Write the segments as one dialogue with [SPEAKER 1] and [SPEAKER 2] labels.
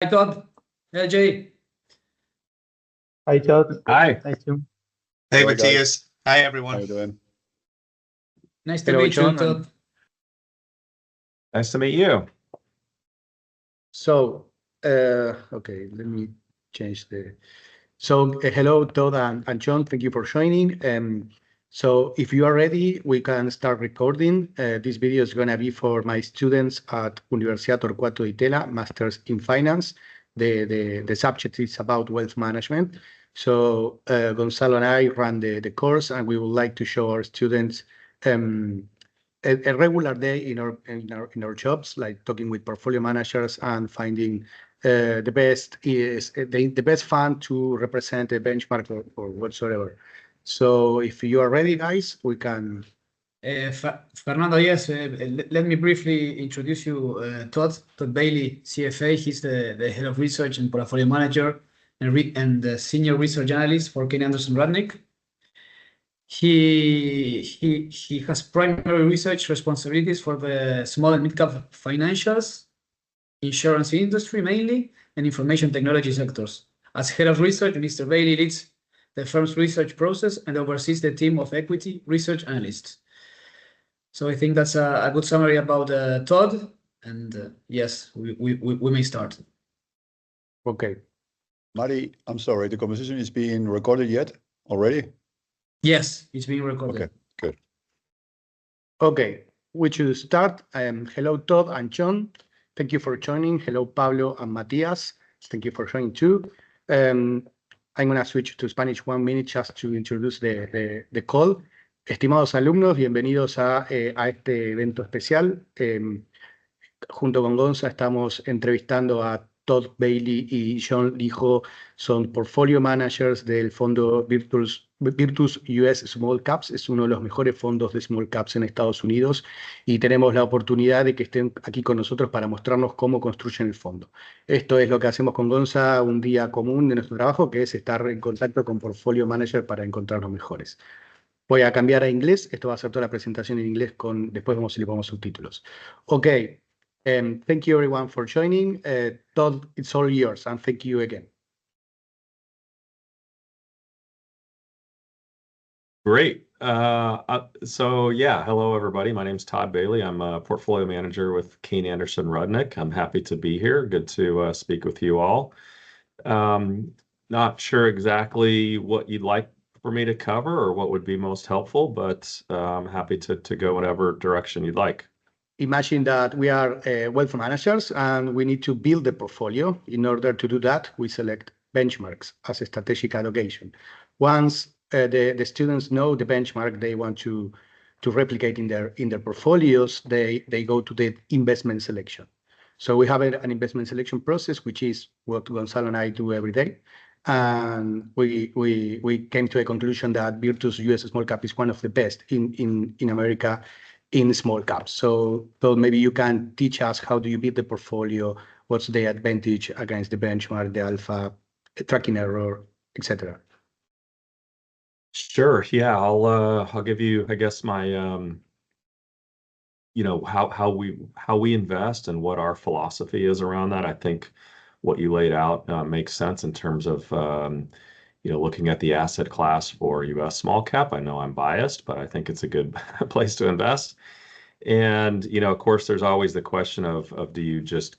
[SPEAKER 1] Hi, Todd. LJ.
[SPEAKER 2] Hi, Todd.
[SPEAKER 3] Hi.
[SPEAKER 2] Hi, Tim.
[SPEAKER 4] Hey,
[SPEAKER 3] Hello, guys.
[SPEAKER 4] Matthias. Hi,
[SPEAKER 3] How
[SPEAKER 4] everyone.
[SPEAKER 3] you doing?
[SPEAKER 1] Nice to
[SPEAKER 2] Hello,
[SPEAKER 1] meet you,
[SPEAKER 2] John.
[SPEAKER 1] Todd.
[SPEAKER 3] Nice to meet you.
[SPEAKER 2] So, okay, let me change the. So, hello, Todd and John. Thank you for joining. So, if you are ready, we can start recording. This video is going to be for my students at Universidad Torcuato de Itela, Masters in Finance. The subject is about wealth management. So, Gonzalo and I run the course, and we would like to show our students a regular day in our jobs, like talking with portfolio managers and finding the best fund to represent a benchmark or whatsoever. So if you are ready, guys, we can.
[SPEAKER 1] Fernando, yes, let me briefly introduce you, Todd Bailey, CFA. He's the head of research and portfolio manager and the senior research analyst for Kane Anderson Rudnick. He has primary research responsibilities for the small and mid-cap financials, insurance industry mainly, and information technology sectors. As head of research, Mr. Bailey leads the firm's research process and oversees the team of equity research analysts. So I think that's a good summary about Todd. And yes, we may start.
[SPEAKER 2] Okay.
[SPEAKER 3] Mari, I'm sorry, the conversation is being recorded yet already?
[SPEAKER 1] Yes, it's being recorded.
[SPEAKER 3] Okay, good.
[SPEAKER 2] Okay, we should start. Hello, Todd and John. Thank you for joining. Hello, Pablo and Matías. Thank you for joining too. I'm going to switch to Spanish 1 minute just to introduce the call. Estimados alumnos, bienvenidos a este evento especial. Junto con Gonza estamos entrevistando a Todd Bailey y John Lijo, son portfolio managers del fondo Virtus US Small Caps, es uno de los mejores fondos de Small Caps en Estados Unidos y tenemos la oportunidad de que estén aquí con nosotros para mostrarnos cómo construyen el fondo. Esto es lo que hacemos con Gonza, un día común de nuestro trabajo, que es estar en contacto con portfolio manager para encontrar los mejores. Voy a cambiar a inglés, esto va a ser toda la presentación en inglés, después vemos si le ponemos subtítulos. Okay. Thank you everyone for joining. Todd, it's all yours, and thank you again.
[SPEAKER 5] Great. So yeah, hello everybody. My name's Todd Bailey. I'm a portfolio manager with Kane Anderson Rudnick. I'm happy to be here. Good to speak with you all. Not sure exactly what you'd like for me to cover or what would be most helpful, but I'm happy to go whatever direction you'd like.
[SPEAKER 2] Imagine that we are wealth managers and we need to build a portfolio. In order to do that, we select benchmarks as a strategic allocation. Once the students know the benchmark they want to replicate in their portfolios, they go to the investment selection. So we have an investment selection process, which is what Gonzalo and I do every day. And we came to a conclusion that Virtus US Small Cap is one of the best in America in small caps. So maybe you can teach us how do you build the portfolio, what's the advantage against the benchmark, the alpha, tracking error, etc.
[SPEAKER 5] Sure. Yeah, I'll give you, I guess, my how we invest and what our philosophy is around that. I think what you laid out makes sense in terms of looking at the asset class for US small cap. I know I'm biased, but I think it's a good place to invest. And of course, there's always the question of do you just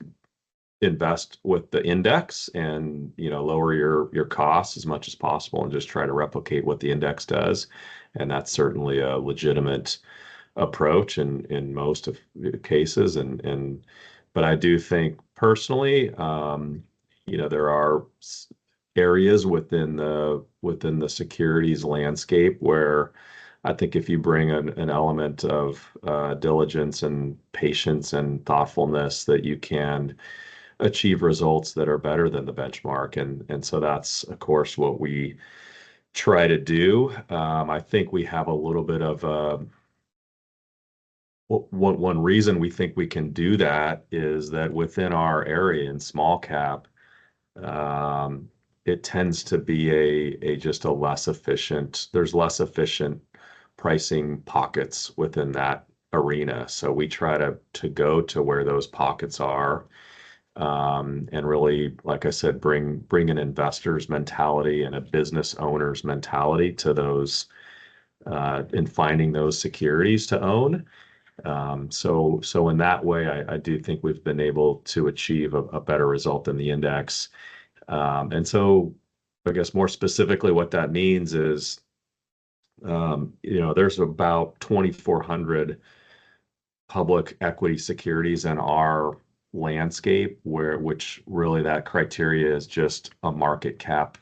[SPEAKER 5] invest with the index and lower your costs as much as possible and just try to replicate what the index does, and that's certainly a legitimate approach in most of the cases. But I do think personally, there are areas within the securities landscape where I think if you bring an element of diligence and patience and thoughtfulness, that you can achieve results that are better than the benchmark. And so that's, of course, what we try to do. I think we have a little bit of one reason we think we can do that is that within our area in small cap, it tends to be there's less efficient pricing pockets within that arena. So we try to go to where those pockets are. and really, like I said, bring an investor's mentality and a business owner's mentality to those in finding those securities to own. So in that way, I do think we've been able to achieve a better result than the index. And so I guess more specifically, what that means is, there's about 2,400 public equity securities in our landscape, which really that criteria is just a market cap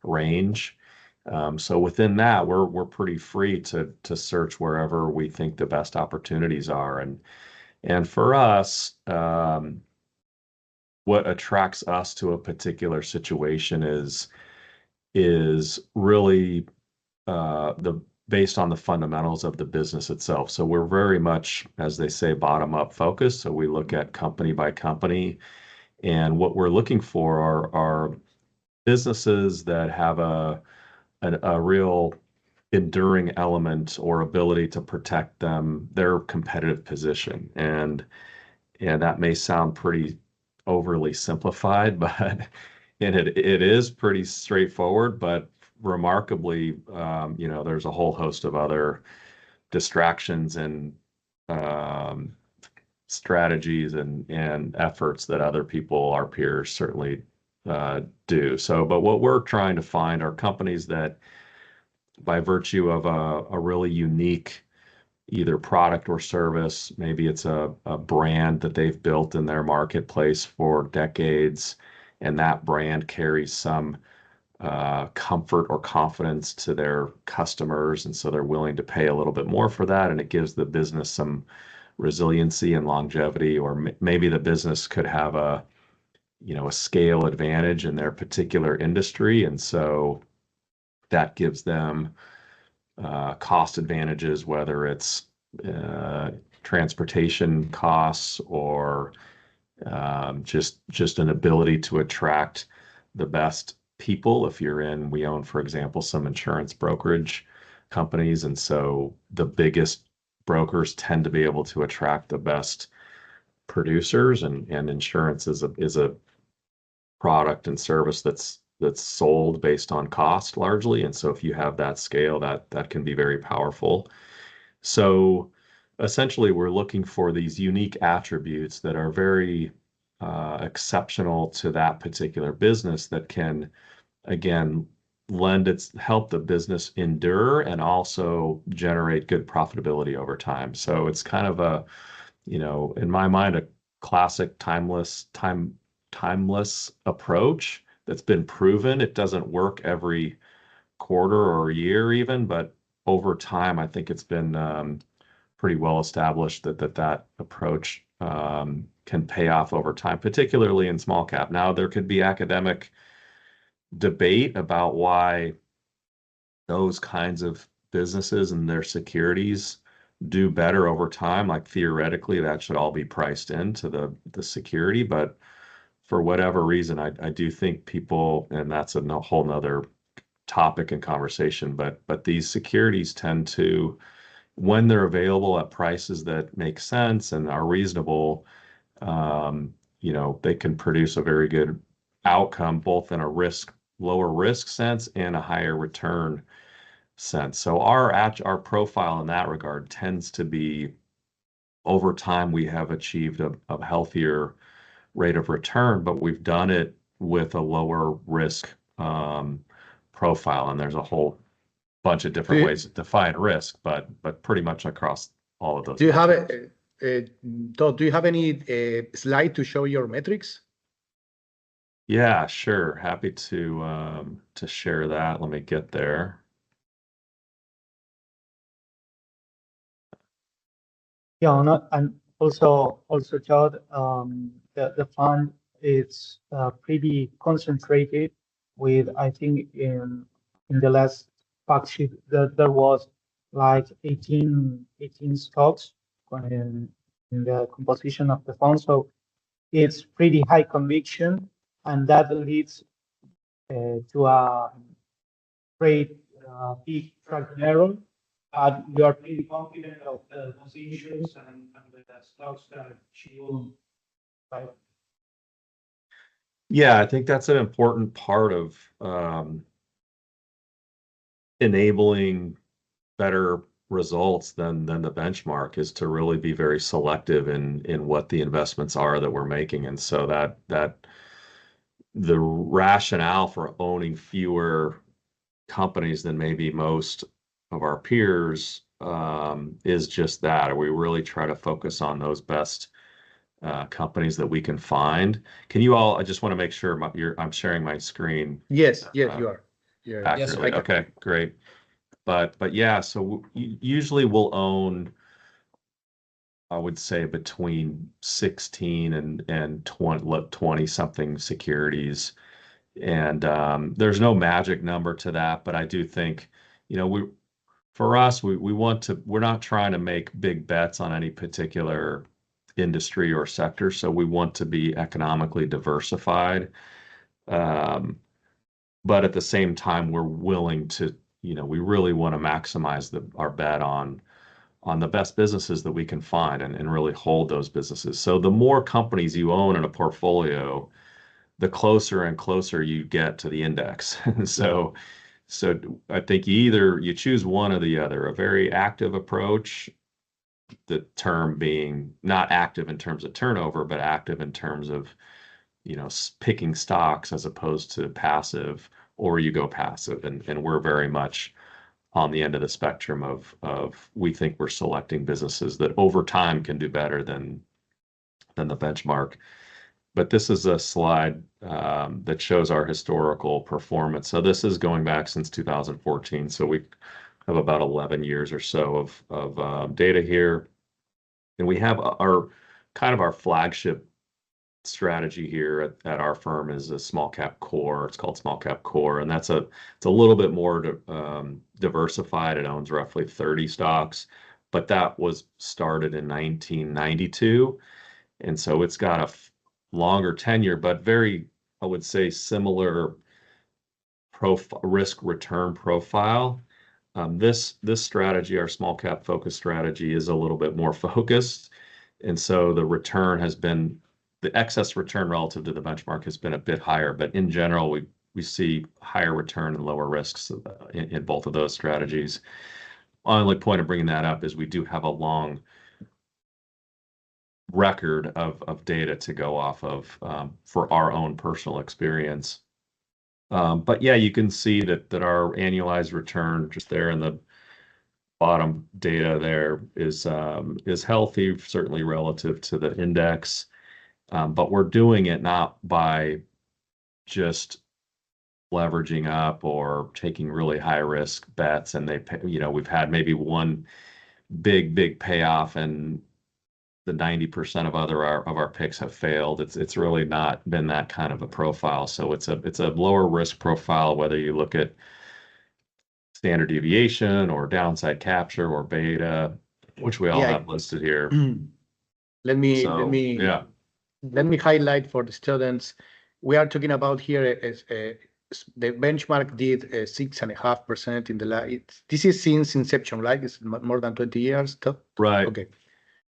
[SPEAKER 5] range. So within that, we're pretty free to search wherever we think the best opportunities are. And for us, what attracts us to a particular situation is really based on the fundamentals of the business itself. So we're very much, as they say, bottom up focused. So we look at company by company, and what we're looking for are businesses that have a real enduring element or ability to protect their competitive position. And that may sound pretty overly simplified, but and it is pretty straightforward, but remarkably, there's a whole host of other distractions and strategies and efforts that other people, our peers, certainly do. So, but what we're trying to find are companies that, by virtue of a really unique either product or service, maybe it's a brand that they've built in their marketplace for decades, and that brand carries some comfort or confidence to their customers, and so they're willing to pay a little bit more for that, and it gives the business some resiliency and longevity. Or maybe the business could have a scale advantage in their particular industry, and so that gives them cost advantages, whether it's transportation costs or just an ability to attract the best people. If we own, for example, some insurance brokerage companies, and so the biggest brokers tend to be able to attract the best producers, and insurance is a product and service that's sold based on cost largely. And so if you have that scale, that can be very powerful. So essentially, we're looking for these unique attributes that are very exceptional to that particular business, that can, again, help the business endure and also generate good profitability over time. So it's kind of in my mind, a classic timeless approach that's been proven. It doesn't work every quarter or year even, but over time, I think it's been pretty well established that approach can pay off over time, particularly in small cap. Now, there could be academic debate about why those kinds of businesses and their securities do better over time. Like, theoretically, that should all be priced into the security, but for whatever reason, I do think people, and that's a whole nother topic and conversation, but these securities tend to, when they're available at prices that make sense and are reasonable, they can produce a very good outcome, both in a lower risk sense and a higher return sense. So our profile in that regard tends to be, over time, we have achieved a healthier rate of return, but we've done it with a lower risk profile. And there's a whole bunch of different ways to define risk, but pretty much across all of those.
[SPEAKER 2] Do you have Todd, do you have any slide to show your metrics?
[SPEAKER 5] Yeah, sure. Happy to share that. Let me get there.
[SPEAKER 4] Yeah, and also Todd, the fund is pretty concentrated with, I think in the last fact sheet that there was like 18 stocks in the composition of the fund. So it's pretty high conviction, and that leads to a great big tracking error. But we are pretty confident of the positions and the stocks that you
[SPEAKER 5] Yeah, I think that's an important part of enabling better results than the benchmark is to really be very selective in what the investments are that we're making. And so that the rationale for owning fewer companies than maybe most of our peers is just that. We really try to focus on those best companies that we can find. Can you all, I just want to make sure I'm sharing my screen
[SPEAKER 2] Yes, yes, you are. Yeah,
[SPEAKER 5] accurately.
[SPEAKER 2] I can.
[SPEAKER 5] Okay, great. But yeah, so usually we'll own, I would say between 16 and 20 something securities. And there's no magic number to that, but I do think, for us, we're not trying to make big bets on any particular industry or sector. So we want to be economically diversified. But at the same time, we're willing to, we really want to maximize our bet on the best businesses that we can find and really hold those businesses. So the more companies you own in a portfolio, the closer and closer you get to the index. So I think you choose one or the other, a very active approach, the term being not active in terms of turnover, but active in terms of, picking stocks as opposed to passive, or you go passive. And we're very much on the end of the spectrum of we think we're selecting businesses that over time can do better than the benchmark. But this is a slide that shows our historical performance. So this is going back since 2014. So we have about 11 years or so of data here. And we have our flagship strategy here at our firm is a small cap core. It's called small cap core, and it's a little bit more diversified. It owns roughly 30 stocks, but that was started in 1992, and so it's got a longer tenure, but very, I would say, similar risk return profile. This strategy, our small cap focus strategy, is a little bit more focused, and so the excess return relative to the benchmark has been a bit higher, but in general, we see higher return and lower risks in both of those strategies. Only point of bringing that up is we do have a long record of data to go off of for our own personal experience. But yeah, you can see that our annualized return just there in the bottom data there is healthy, certainly relative to the index. But we're doing it not by just leveraging up or taking really high risk bets. And we've had maybe one big payoff, and the 90% of our picks have failed. It's really not been that kind of a profile. So it's a lower risk profile, whether you look at standard deviation or downside capture or beta, which we all have listed here.
[SPEAKER 2] Let me
[SPEAKER 5] Yeah.
[SPEAKER 2] Let me highlight for the students. We are talking about here is the benchmark did 6.5% in the last. This is since inception, right? It's more than 20 years.
[SPEAKER 5] Right.
[SPEAKER 2] Okay.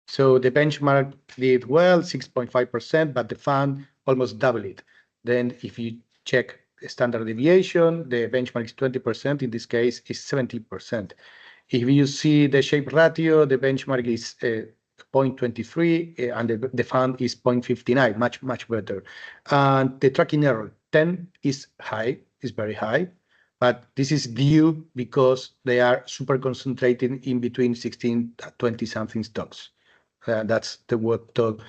[SPEAKER 2] So the benchmark did well, 6.5%, but the fund almost doubled it. Then if you check standard deviation, the benchmark is 20%. In this case, is 70%. If you see the shape ratio, the benchmark is 0.23 and the fund is 0.59, much better. And the tracking error 10 is high, is very high, but this is due because they are super concentrated in between 16 20 something stocks. That's the what Todd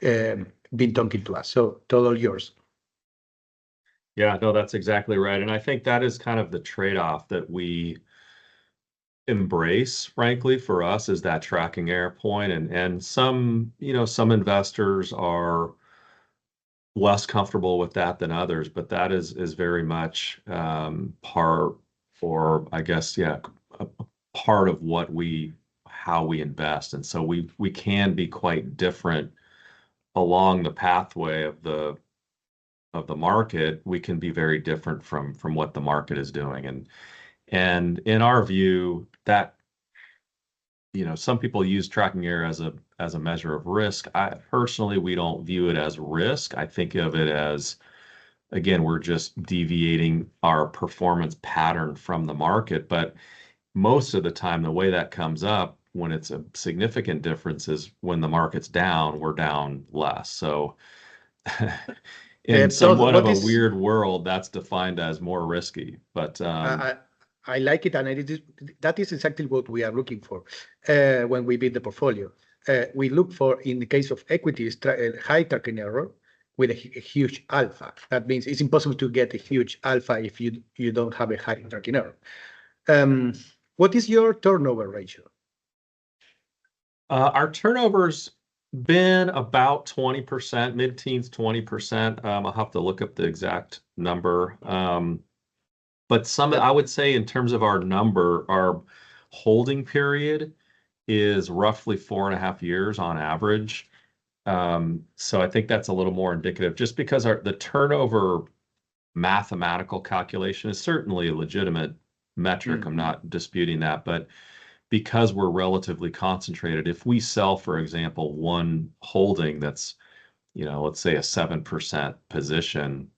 [SPEAKER 2] been talking to us. So Todd, all yours.
[SPEAKER 5] Yeah, no, that's exactly right. And I think that is kind of the trade-off that we embrace, frankly, for us, is that tracking error point. And some investors are less comfortable with that than others, but that is very much part, or I guess, yeah, a part of how we invest. And so we can be quite different along the pathway of the market. We can be very different from what the market is doing. And in our view, that, some people use tracking error as a measure of risk. We don't view it as risk. I think of it as again, we're just deviating our performance pattern from the market. But most of the time, the way that comes up when it's a significant difference is when the market's down, we're down less. So in
[SPEAKER 2] Todd,
[SPEAKER 5] somewhat of
[SPEAKER 2] what
[SPEAKER 5] a
[SPEAKER 2] is
[SPEAKER 5] weird world, that's defined as more risky. But
[SPEAKER 2] I like it, and that is exactly what we are looking for when we build the portfolio. We look for, in the case of equities, high tracking error with a huge alpha. That means it's impossible to get a huge alpha if you don't have a high tracking error. What is your turnover ratio?
[SPEAKER 5] Our turnover's been about 20%, mid-teens, 20%. I'll have to look up the exact number. But I would say in terms of our number, our holding period is roughly 4.5 years on average. So I think that's a little more indicative, just because the turnover mathematical calculation is certainly a legitimate metric. I'm not disputing that, but because we're relatively concentrated, if we sell, for example, one holding that's, let's say a 7% position,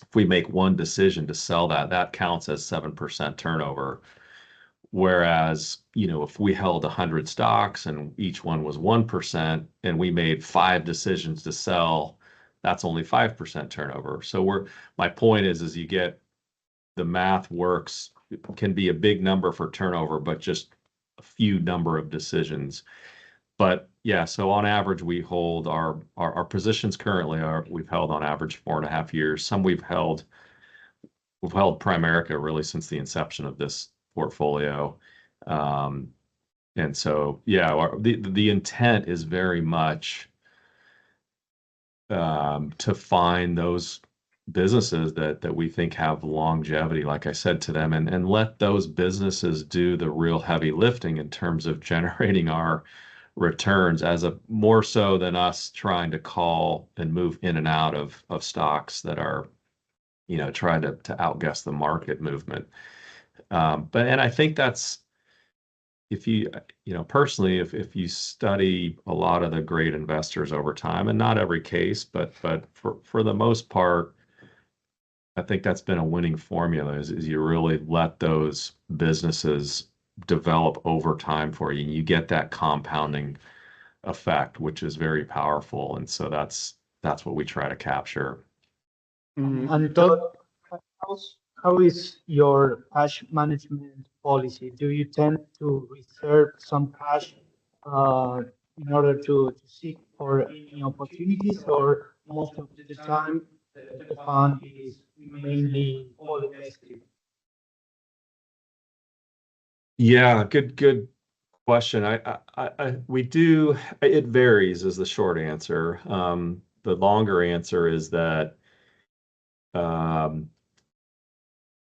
[SPEAKER 5] if we make one decision to sell that counts as 7% turnover. Whereas, if we held 100 stocks and each one was 1% and we made 5 decisions to sell, that's only 5% turnover. So my point is you get the math works, it can be a big number for turnover, but just a few number of decisions. But yeah, so on average, we hold our positions currently we've held on average 4.5 years. Some we've held Primerica really since the inception of this portfolio. And so, yeah, the intent is very much to find those businesses that we think have longevity, like I said to them, and let those businesses do the real heavy lifting in terms of generating our returns, as a more so than us trying to call and move in and out of stocks that are, trying to outguess the market movement. And I think that's, if you personally, if you study a lot of the great investors over time, and not every case, but for the most part, I think that's been a winning formula is you really let those businesses develop over time for you. And you get that compounding effect, which is very powerful. And so that's what we try to capture.
[SPEAKER 4] And Todd, how is your cash management policy? Do you tend to reserve some cash in order to seek for any opportunities, or most of the time the fund is mainly all invested?
[SPEAKER 5] Yeah, good question. We do. It varies is the short answer. The longer answer is that,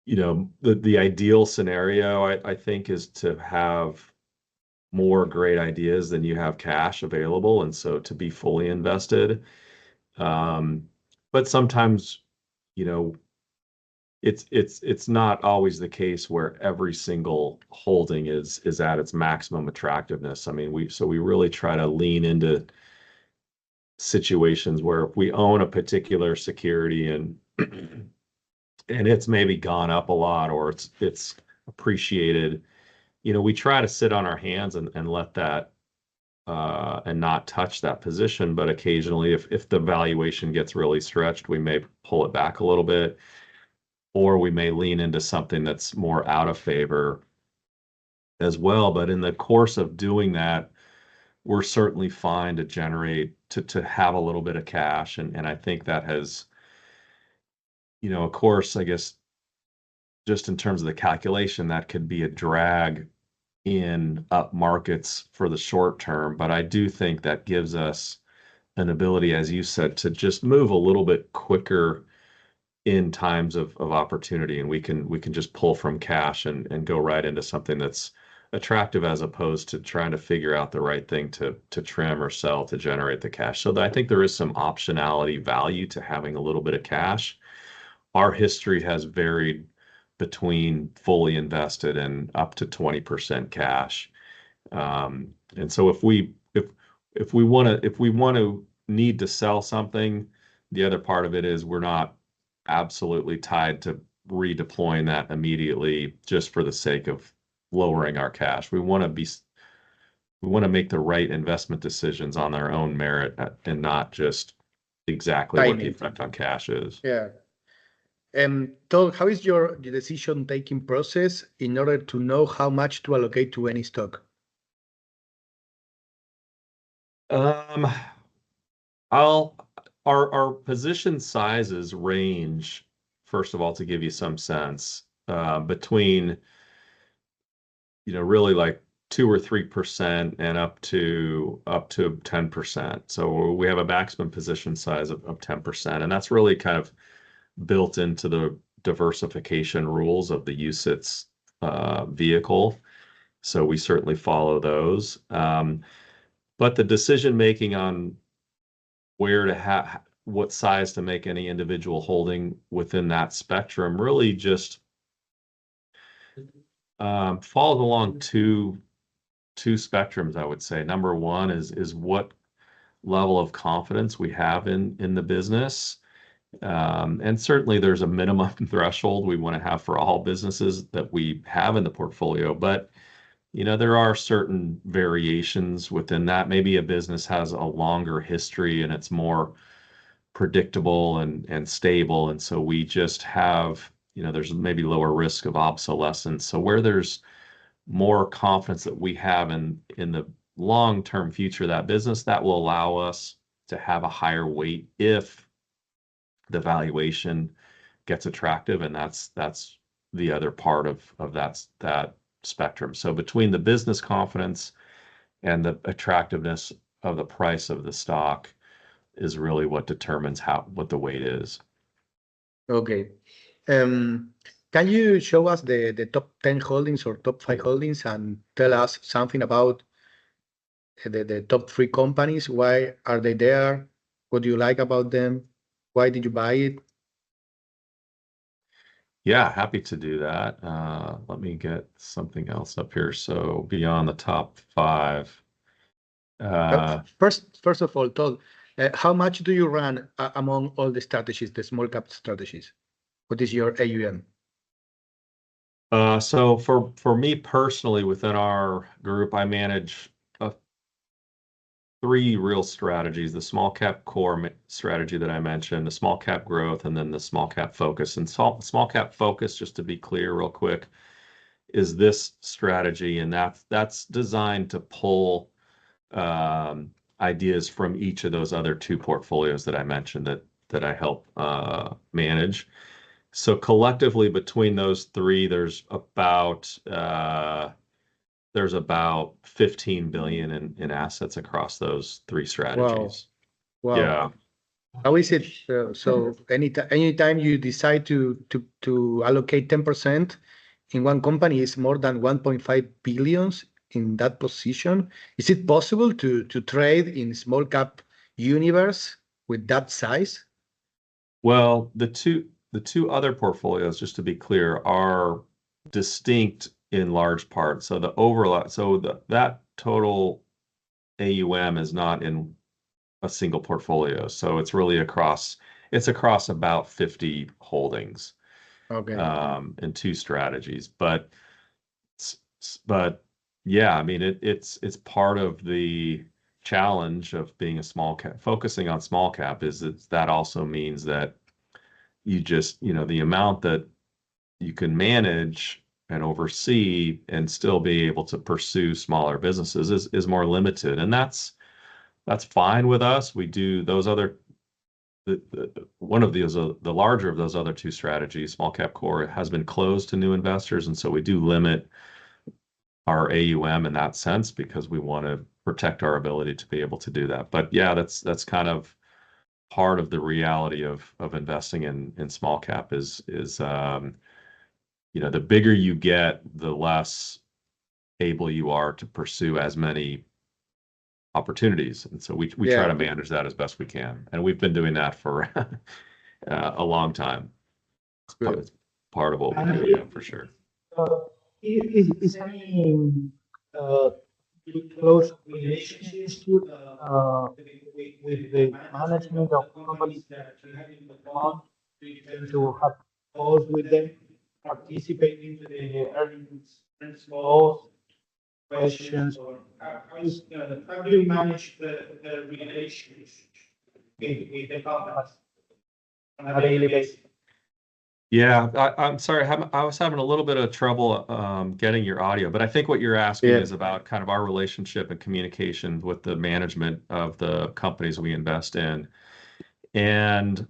[SPEAKER 5] the ideal scenario, I think, is to have more great ideas than you have cash available, and so to be fully invested. But sometimes, it's not always the case where every single holding is at its maximum attractiveness. I mean, we really try to lean into situations where if we own a particular security and it's maybe gone up a lot, or it's appreciated, we try to sit on our hands and let that and not touch that position. But occasionally, if the valuation gets really stretched, we may pull it back a little bit, or we may lean into something that's more out of favor as well. But in the course of doing that, we're certainly fine to have a little bit of cash. And I think that has, of course, I guess, just in terms of the calculation, that could be a drag in up markets for the short term. But I do think that gives us an ability, as you said, to just move a little bit quicker in times of opportunity. And we can just pull from cash and go right into something that's attractive, as opposed to trying to figure out the right thing to trim or sell to generate the cash. So I think there is some optionality value to having a little bit of cash. Our history has varied between fully invested and up to 20% cash. And so if we want to need to sell something, the other part of it is we're not absolutely tied to redeploying that immediately just for the sake of lowering our cash. We want to make the right investment decisions on their own merit and not just exactly what the
[SPEAKER 2] Timing.
[SPEAKER 5] effect on cash is.
[SPEAKER 2] Yeah. Todd, how is your decision-taking process in order to know how much to allocate to any stock?
[SPEAKER 5] Our position sizes range, first of all, to give you some sense, between, really like 2 or 3% and up to 10%. So we have a maximum position size of 10%, and that's really kind of built into the diversification rules of the UCITS vehicle. So we certainly follow those. But the decision making on where to have what size to make any individual holding within that spectrum really just falls along two spectrums, I would say. Number one is what level of confidence we have in the business. And certainly there's a minimum threshold we want to have for all businesses that we have in the portfolio. But there are certain variations within that. Maybe a business has a longer history and it's more predictable and stable. And so we just have, there's maybe lower risk of obsolescence. So where there's more confidence that we have in the long-term future of that business, that will allow us to have a higher weight if the valuation gets attractive. And that's the other part of that spectrum. So between the business confidence and the attractiveness of the price of the stock is really what determines what the weight is.
[SPEAKER 2] Okay. Can you show us the top 10 holdings or top 5 holdings and tell us something about the top 3 companies? Why are they there? What do you like about them? Why did you buy it?
[SPEAKER 5] Yeah, happy to do that. Let me get something else up here. So beyond the top 5.
[SPEAKER 2] First of all, Todd, how much do you run among all the strategies, the small cap strategies? What is your AUM?
[SPEAKER 5] So for me personally, within our group, I manage 3 real strategies: the small cap core strategy that I mentioned, the small cap growth, and then the small cap focus. And small cap focus, just to be clear real quick, is this strategy, and that's designed to pull ideas from each of those other 2 portfolios that I mentioned that I help manage. So collectively between those 3, there's about 15 billion in assets across those 3 strategies.
[SPEAKER 2] Wow.
[SPEAKER 5] Yeah.
[SPEAKER 2] How is it? So anytime you decide to allocate 10% in one company, is more than 1.5 billions in that position. Is it possible to trade in small cap universe with that size?
[SPEAKER 5] Well, the two other portfolios, just to be clear, are distinct in large part. So the overlap, that total AUM is not in a single portfolio. So it's really across about 50 holdings.
[SPEAKER 2] Okay.
[SPEAKER 5] In 2 strategies. But yeah, I mean it's part of the challenge of being a small cap. Focusing on small cap is that also means that you just, the amount that you can manage and oversee and still be able to pursue smaller businesses is more limited. And that's fine with us. We do those other one of these, the larger of those other 2 strategies, small cap core, has been closed to new investors, and so we do limit our AUM in that sense because we want to protect our ability to be able to do that. But yeah, that's kind of part of the reality of investing in small cap is the bigger you get, the less able you are to pursue as many opportunities. And so we try to manage that as best we can. And we've been doing that for a long time. It's part of what we do, yeah, for sure.
[SPEAKER 4] Is any close relationship with the management of companies that you have in the fund we tend to have calls with them, participating in the earnings calls, questions, or how do you manage the relationship with the companies on a daily basis?
[SPEAKER 5] Yeah, I'm sorry. I was having a little bit of trouble getting your audio, but I think what you're asking
[SPEAKER 2] Yeah.
[SPEAKER 5] is about kind of our relationship and communication with the management of the companies we invest in. And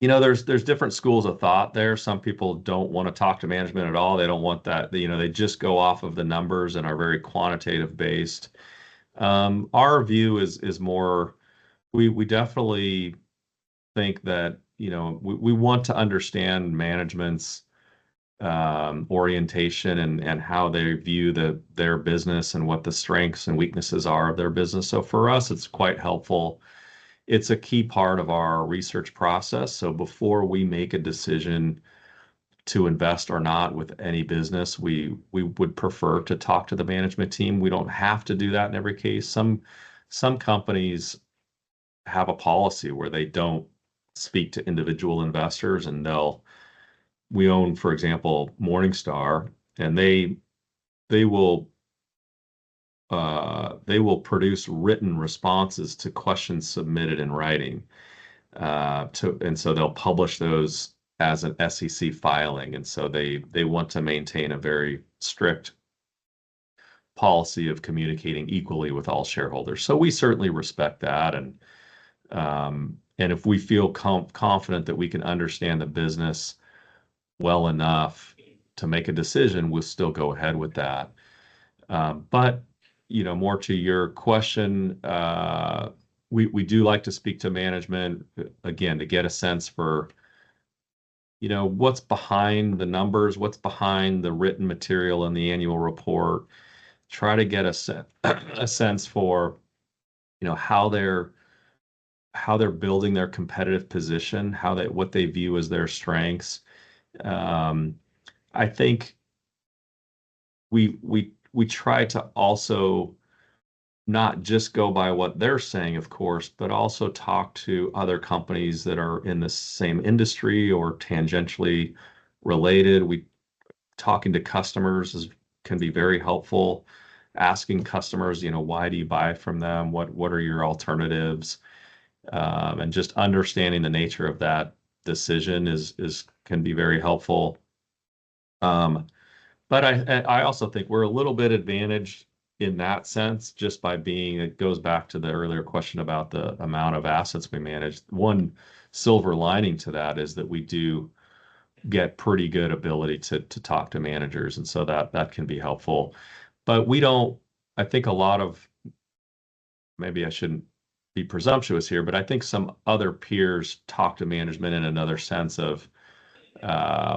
[SPEAKER 5] there's different schools of thought there. Some people don't want to talk to management at all. They don't want that. They just go off of the numbers and are very quantitative based. Our view is more. We definitely think that we want to understand management's orientation and how they view their business and what the strengths and weaknesses are of their business. So for us, it's quite helpful. It's a key part of our research process. So before we make a decision to invest or not with any business, we would prefer to talk to the management team. We don't have to do that in every case. Some companies have a policy where they don't speak to individual investors, and we own, for example, Morningstar, and they will produce written responses to questions submitted in writing. And so they'll publish those as an SEC filing. And so they want to maintain a very strict policy of communicating equally with all shareholders. So we certainly respect that. And if we feel confident that we can understand the business well enough to make a decision, we'll still go ahead with that. But more to your question, we do like to speak to management again to get a sense for what's behind the numbers, what's behind the written material in the annual report. Try to get a sense for how they're building their competitive position, what they view as their strengths. I think we try to also not just go by what they're saying, of course, but also talk to other companies that are in the same industry or tangentially related. Talking to customers can be very helpful. Asking customers, why do you buy from them? What are your alternatives? And just understanding the nature of that decision can be very helpful. But I also think we're a little bit advantaged in that sense, just by it goes back to the earlier question about the amount of assets we manage. One silver lining to that is that we do get pretty good ability to talk to managers, and so that can be helpful. But I think maybe I shouldn't be presumptuous here, but I think some other peers talk to management in another sense of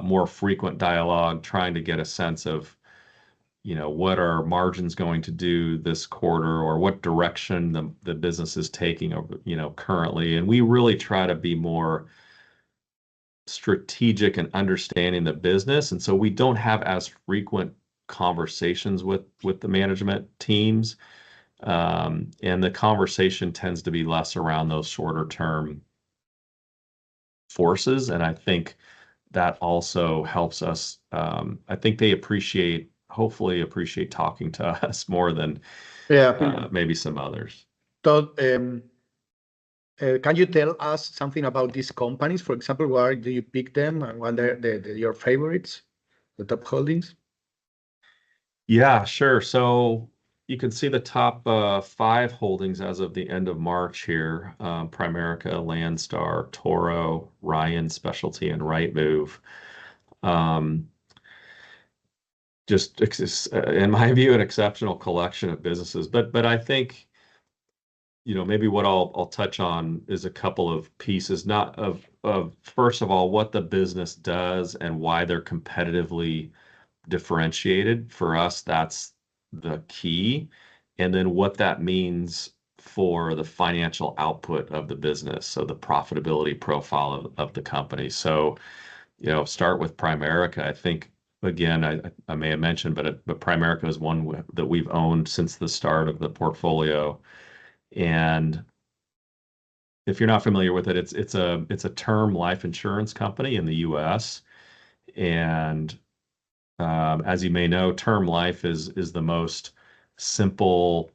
[SPEAKER 5] more frequent dialogue, trying to get a sense of what are margins going to do this quarter, or what direction the business is taking over currently. And we really try to be more strategic and understanding the business, and so we don't have as frequent conversations with the management teams, and the conversation tends to be less around those shorter term forces. And I think that also helps us. I think they hopefully appreciate talking to us more than maybe some others.
[SPEAKER 2] Todd, can you tell us something about these companies? For example, why do you pick them, and what are your favorites, the top holdings?
[SPEAKER 5] Yeah, sure. So you can see the top 5 holdings as of the end of March here: Primerica, Landstar, Toro, Ryan Specialty, and Rightmove. Just in my view, an exceptional collection of businesses. But I think maybe what I'll touch on is a couple of pieces, not of first of all, what the business does and why they're competitively differentiated. For us, that's the key. And then what that means for the financial output of the business, so the profitability profile of the company. So, start with Primerica. I think, again, I may have mentioned, but Primerica is one that we've owned since the start of the portfolio. And if you're not familiar with it, it's a term life insurance company in the U.S. And as you may know, term life is the most simple,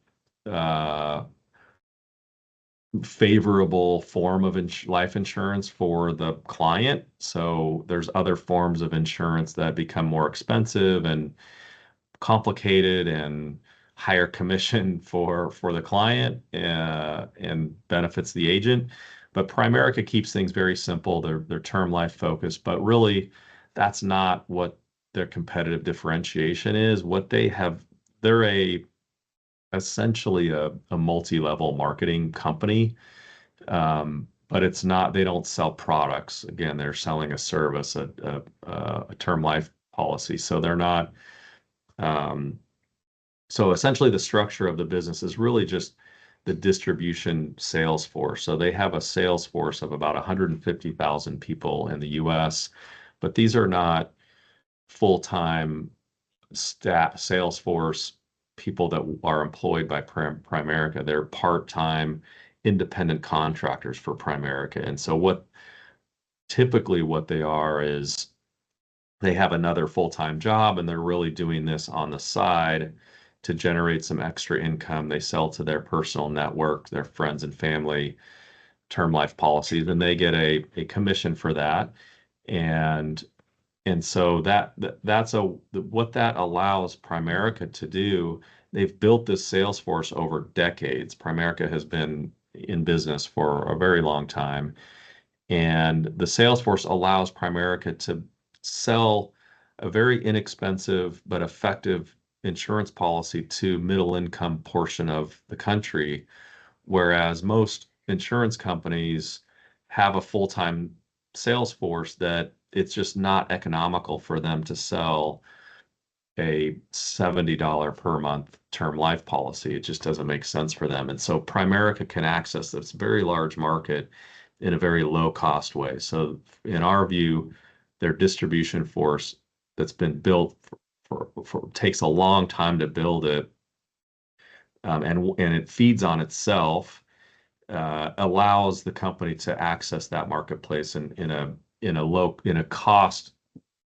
[SPEAKER 5] favorable form of life insurance for the client. So there's other forms of insurance that become more expensive and complicated and higher commission for the client and benefits the agent. But Primerica keeps things very simple. They're term life focused, but really that's not what their competitive differentiation is. What they have, they're essentially a multi-level marketing company. But it's not, they don't sell products. Again, they're selling a service, a term life policy. So they're not, so essentially the structure of the business is really just the distribution sales force. So they have a sales force of about 150,000 people in the US, but these are not full-time staff sales force people that are employed by Primerica. They're part-time independent contractors for Primerica. And so typically what they are is they have another full-time job and they're really doing this on the side to generate some extra income. They sell to their personal network, their friends and family, term life policies, and they get a commission for that. And so that's what that allows Primerica to do. They've built this sales force over decades. Primerica has been in business for a very long time. And the sales force allows Primerica to sell a very inexpensive but effective insurance policy to middle income portion of the country, whereas most insurance companies have a full-time sales force that it's just not economical for them to sell a $70 per month term life policy. It just doesn't make sense for them. And so Primerica can access this very large market in a very low cost way. So in our view, their distribution force that's been built for takes a long time to build it, and it feeds on itself, allows the company to access that marketplace in a cost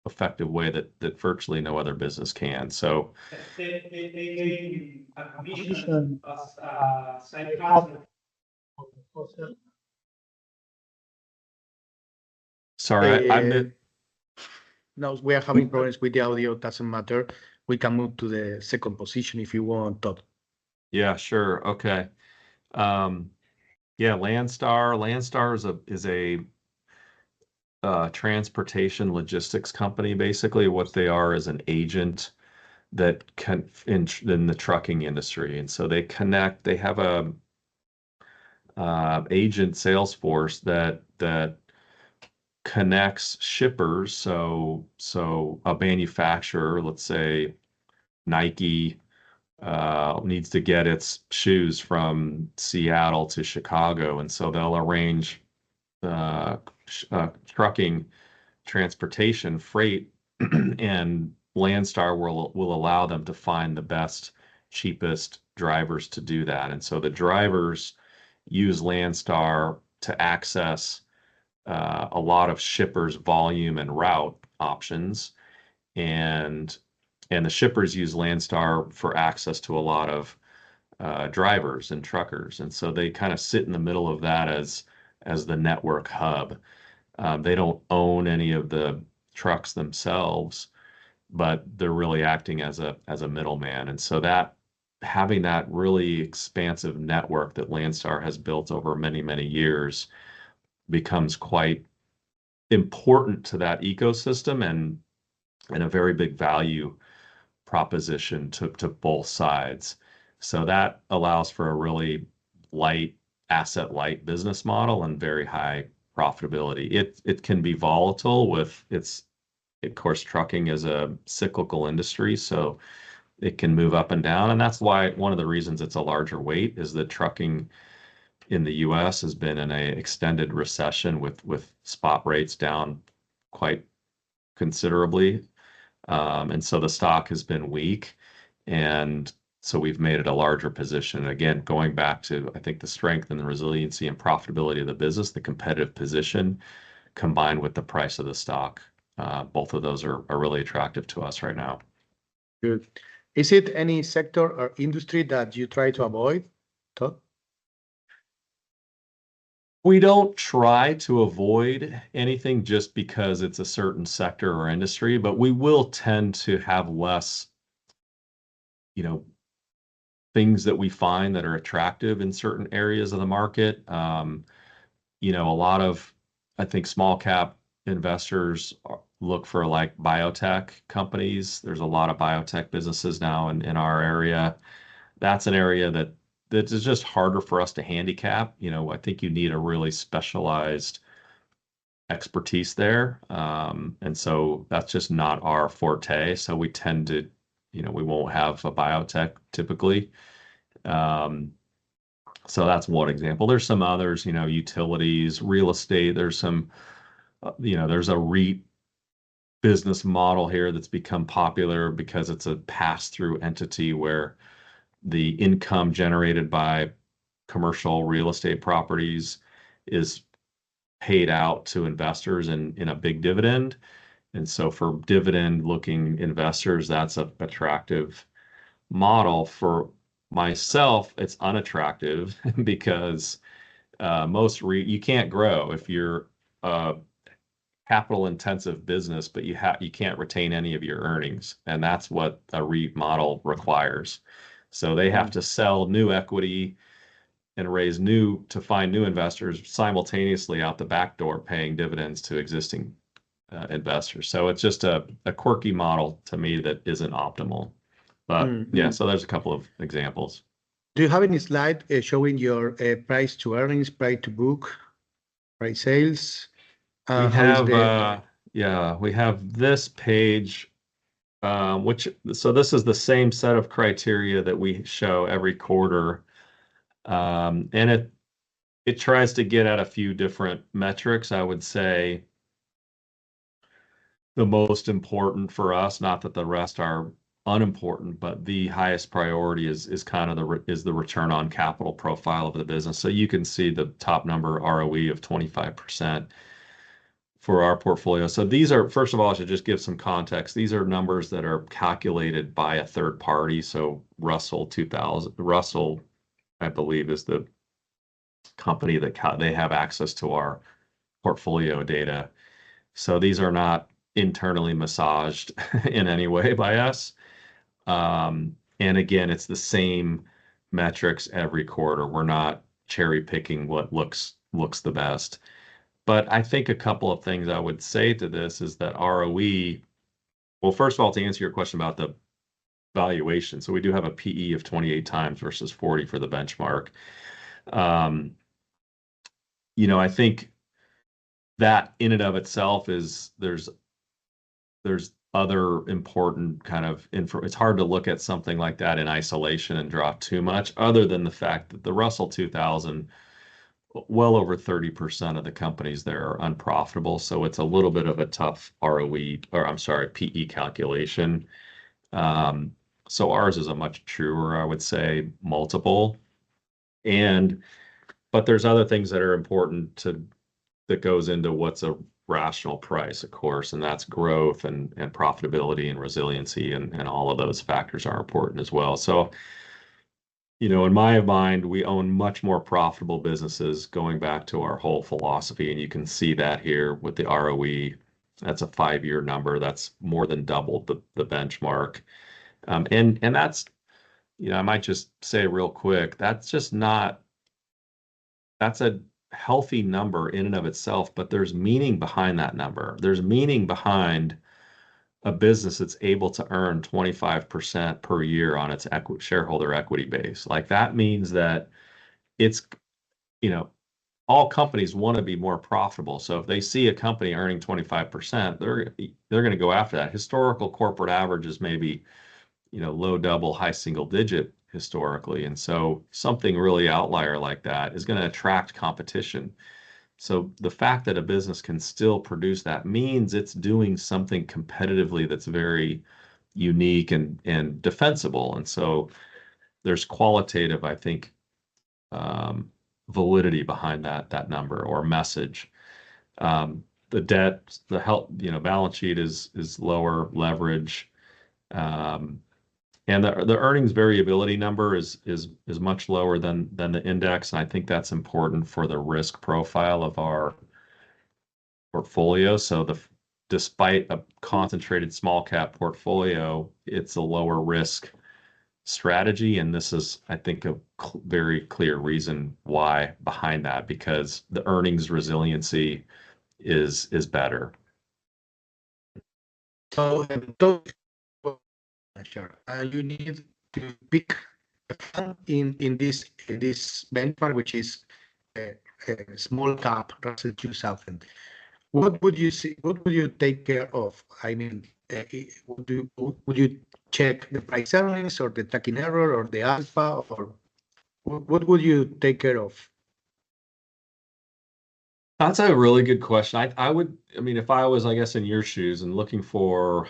[SPEAKER 5] effective way that virtually no other business can. So
[SPEAKER 4] Commission side hustle.
[SPEAKER 5] sorry,
[SPEAKER 2] No, we are having problems with the audio. Doesn't matter. We can move to the second position if you want, Todd.
[SPEAKER 5] yeah, sure. Okay. Yeah, Landstar. Landstar is a transportation logistics company. Basically, what they are is an agent that can in the trucking industry, and so they have a agent sales force that connects shippers. So a manufacturer, let's say Nike, needs to get its shoes from Seattle to Chicago, and so they'll arrange trucking transportation freight, and Landstar will allow them to find the best, cheapest drivers to do that. And so the drivers use Landstar to access a lot of shippers' volume and route options, and the shippers use Landstar for access to a lot of drivers and truckers. And so they kind of sit in the middle of that as the network hub. They don't own any of the trucks themselves, but they're really acting as a middleman. And so having that really expansive network that Landstar has built over many, many years becomes quite important to that ecosystem and a very big value proposition to both sides. So that allows for a really asset light business model and very high profitability. It can be volatile of course, trucking is a cyclical industry, so it can move up and down. And that's why one of the reasons it's a larger weight is that trucking in the US has been in an extended recession with spot rates down quite considerably. And so the stock has been weak. And So we've made it a larger position. Again, going back to, I think, the strength and the resiliency and profitability of the business, the competitive position combined with the price of the stock. Both of those are really attractive to us right now.
[SPEAKER 2] Good. Is it any sector or industry that you try to avoid, Todd?
[SPEAKER 5] We don't try to avoid anything just because it's a certain sector or industry, but we will tend to have less, things that we find that are attractive in certain areas of the market. A lot of, I think, small cap investors look for like biotech companies. There's a lot of biotech businesses now in our area. That's an area that is just harder for us to handicap. I think you need a really specialized expertise there. And so that's just not our forte. So we tend to, we won't have a biotech typically. So that's one example. There's some others, utilities, real estate. There's some, there's a REIT business model here that's become popular because it's a pass-through entity where the income generated by commercial real estate properties is paid out to investors in a big dividend. And so for dividend-looking investors, that's an attractive model. For myself, it's unattractive because you can't grow if you're a capital-intensive business, but you can't retain any of your earnings, and that's what a REIT model requires. So they have to sell new equity and to find new investors simultaneously out the back door, paying dividends to existing investors. So it's just a quirky model to me that isn't optimal. But yeah, so there's a couple of examples.
[SPEAKER 2] Do you have any slide showing your price to earnings, price to book, price sales?
[SPEAKER 5] We have this page, so this is the same set of criteria that we show every quarter. And it tries to get at a few different metrics. I would say the most important for us, not that the rest are unimportant, but the highest priority is kind of the return on capital profile of the business. So you can see the top number, ROE of 25% for our portfolio. So these are, first of all, I should just give some context. These are numbers that are calculated by a third party. So Russell, I believe, is the company that they have access to our portfolio data. So these are not internally massaged in any way by us. And again, it's the same metrics every quarter. We're not cherry picking what looks the best. But I think a couple of things I would say to this is that ROE, well, first of all, to answer your question about the valuation. So we do have a PE of 28 times versus 40 for the benchmark. I think that in and of itself there's other important kind of info. It's hard to look at something like that in isolation and draw too much, other than the fact that the Russell 2000, well over 30% of the companies there are unprofitable. So it's a little bit of a tough PE calculation. So ours is a much truer, I would say, multiple. But there's other things that are important that goes into what's a rational price, of course, and that's growth and profitability and resiliency, and all of those factors are important as well. So, in my mind, we own much more profitable businesses going back to our whole philosophy, and you can see that here with the ROE. That's a 5-year number. That's more than doubled the benchmark. And that's, I might just say real quick, that's a healthy number in and of itself, but there's meaning behind that number. There's meaning behind a business that's able to earn 25% per year on its shareholder equity base. Like, that means that it's, all companies want to be more profitable. So if they see a company earning 25%, they're going to go after that. Historical corporate average is maybe, low double, high single digit historically. And so something really outlier like that is going to attract competition. So the fact that a business can still produce that means it's doing something competitively that's very unique and defensible. And so there's qualitative, I think, validity behind that number or message. The debt, the health, balance sheet is lower leverage, and the earnings variability number is much lower than the index, and I think that's important for the risk profile of our portfolio. So despite a concentrated small cap portfolio, it's a lower risk strategy, and this is, I think, a very clear reason why behind that, because the earnings resiliency is better.
[SPEAKER 2] So, you need to pick a fund in this benchmark, which is a small cap Russell 2000. What would you see? What would you take care of? I mean, would you check the price earnings or the tracking error or the alpha, or what would you take care of?
[SPEAKER 5] That's a really good question. I mean, if I was, I guess, in your shoes and looking for,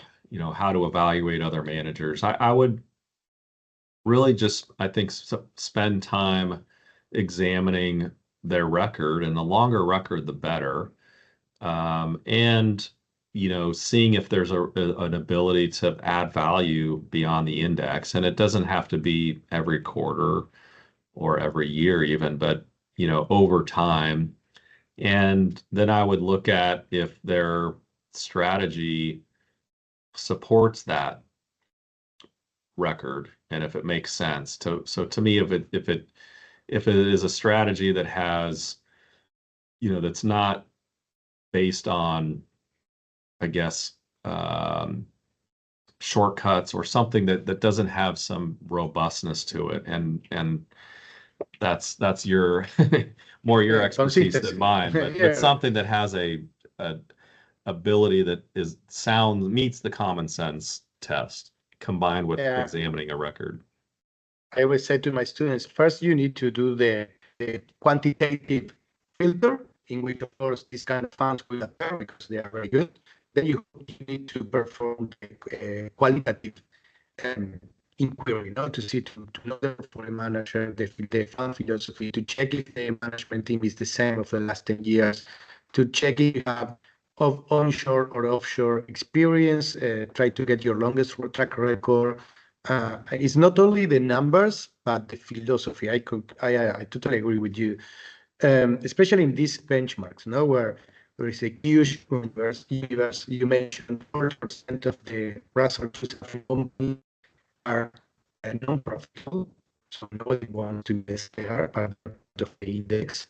[SPEAKER 5] how to evaluate other managers, I would really just, I think, spend time examining their record, and the longer record, the better. And, seeing if there's an ability to add value beyond the index. And it doesn't have to be every quarter or every year even, but, over time. And then I would look at if their strategy supports that record and if it makes sense. So to me, if it is a strategy that has, that's not based on, I guess, shortcuts or something that doesn't have some robustness to it, and that's your more your expertise than mine, but something that has a ability that meets the common sense test combined with examining a record.
[SPEAKER 2] I always say to my students, first you need to do the quantitative filter, in which, of course, these kind of funds will appear because they are very good. Then you need to perform a qualitative inquiry, to see, to know the portfolio manager, the fund philosophy, to check if the management team is the same of the last 10 years, to check if you have of onshore or offshore experience, try to get your longest track record. It's not only the numbers, but the philosophy. I totally agree with you. Especially in these benchmarks, where there is a huge universe. You mentioned 40% of the Russell 2000 companies are non-profitable, so nobody wants to invest there, part of the index.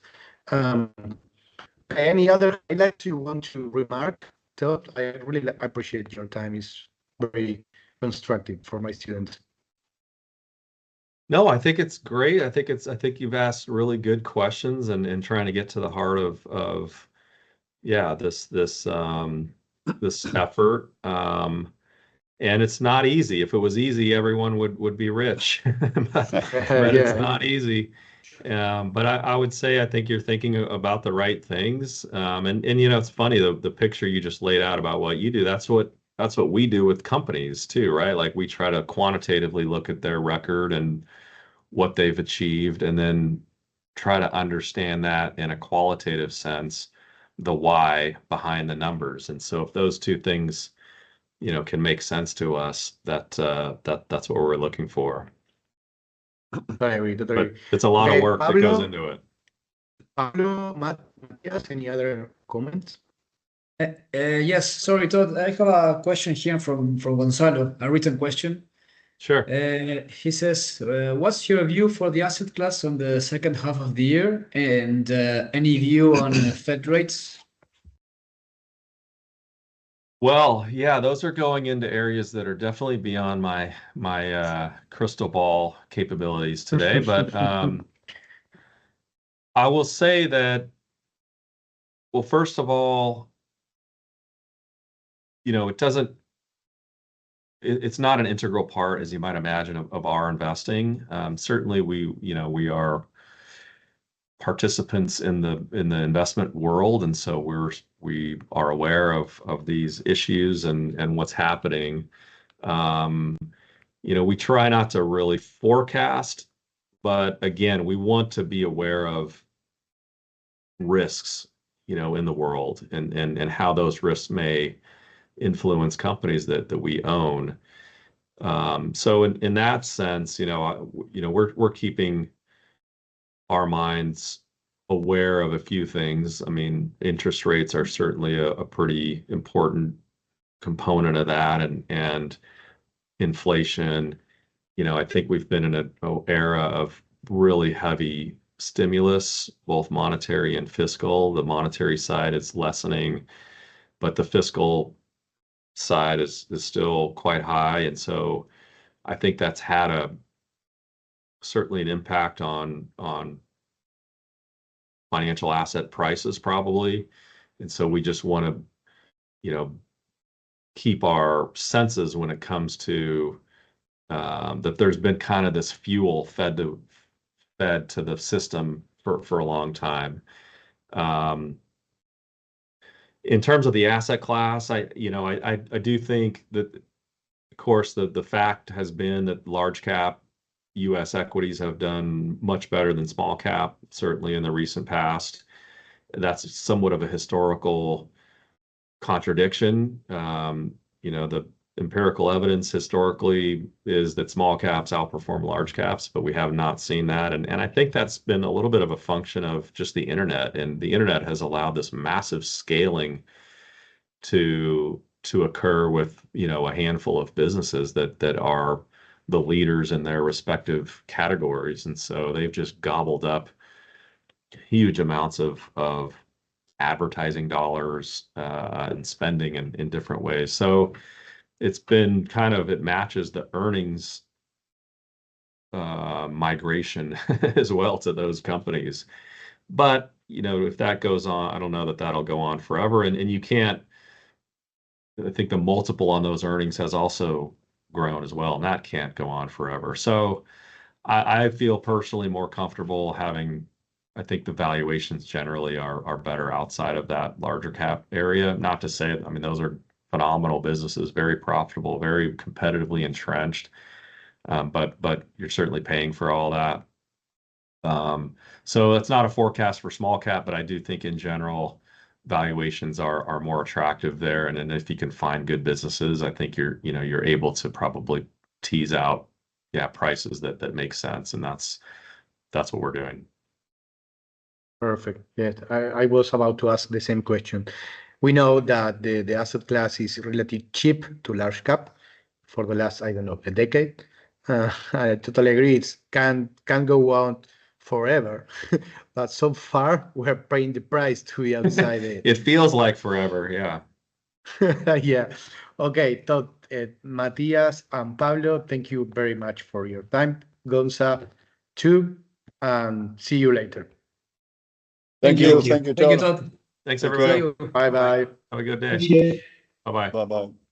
[SPEAKER 2] Any other highlights you want to remark, Todd? I really appreciate your time. It's very constructive for my students.
[SPEAKER 5] No, I think it's great. I think you've asked really good questions and trying to get to the heart of this effort. And it's not easy. If it was easy, everyone would be rich. but it's not easy. But I would say I think you're thinking about the right things. And it's funny, the picture you just laid out about what you do, that's what we do with companies too, right? Like we try to quantitatively look at their record and what they've achieved, and then try to understand that in a qualitative sense, the why behind the numbers. And so if those two things, can make sense to us, that's what we're looking for.
[SPEAKER 2] But
[SPEAKER 5] it's a lot of work that goes into it.
[SPEAKER 2] Pablo, Matias, any other comments?
[SPEAKER 1] Yes, sorry, Todd. I have a question here from Gonzalo, a written question.
[SPEAKER 5] Sure.
[SPEAKER 1] He says, what's your view for the asset class on the second half of the year, and any view on Fed rates?
[SPEAKER 5] Well, yeah, those are going into areas that are definitely beyond my crystal ball capabilities today. But I will say that, well, first of all, it's not an integral part, as you might imagine, of our investing. Certainly, we are participants in the investment world, and so we are aware of these issues and what's happening. we try not to really forecast, but again, we want to be aware of risks, in the world and how those risks may influence companies that we own. So in that sense, we're keeping our minds aware of a few things. I mean, interest rates are certainly a pretty important component of that, and inflation. I think we've been in an era of really heavy stimulus, both monetary and fiscal. The monetary side is lessening, but the fiscal side is still quite high. And so I think that's had certainly an impact on financial asset prices probably. And so we just want to, keep our senses when it comes to that there's been kind of this fuel fed to the system for a long time. In terms of the asset class, I do think that, of course, the fact has been that large cap U.S. equities have done much better than small cap, certainly in the recent past. That's somewhat of a historical contradiction. The empirical evidence historically is that small caps outperform large caps, but we have not seen that. And I think that's been a little bit of a function of just the internet. And the internet has allowed this massive scaling to occur with, a handful of businesses that are the leaders in their respective categories. And so they've just gobbled up huge amounts of advertising dollars and spending in different ways. So it's been it matches the earnings migration as well to those companies. But, if that goes on, I don't know that that'll go on forever. And you can't, I think the multiple on those earnings has also grown as well, and that can't go on forever. So I feel personally more comfortable having, I think the valuations generally are better outside of that larger cap area. Not to say, I mean, those are phenomenal businesses, very profitable, very competitively entrenched. But you're certainly paying for all that. So it's not a forecast for small cap, but I do think in general, valuations are more attractive there. And then if you can find good businesses, I think you're able to probably tease out, prices that make sense. And that's what we're doing.
[SPEAKER 2] Perfect. Yes, I was about to ask the same question. We know that the asset class is relatively cheap to large cap for the last, I don't know, a decade. I totally agree. It can go on forever, but so far we're paying the price to be outside it.
[SPEAKER 5] It feels like forever, yeah.
[SPEAKER 2] Yeah. Okay, Todd, Matias and Pablo, thank you very much for your time. Gonza, too, and see you later.
[SPEAKER 3] Thank you. Thank you,
[SPEAKER 1] Thank you,
[SPEAKER 3] Todd.
[SPEAKER 1] Todd.
[SPEAKER 5] Thanks,
[SPEAKER 3] Thank
[SPEAKER 5] everybody.
[SPEAKER 3] you.
[SPEAKER 2] Bye-bye.
[SPEAKER 5] Have a good day.
[SPEAKER 4] Appreciate it.
[SPEAKER 5] Bye-bye.
[SPEAKER 3] Bye-bye.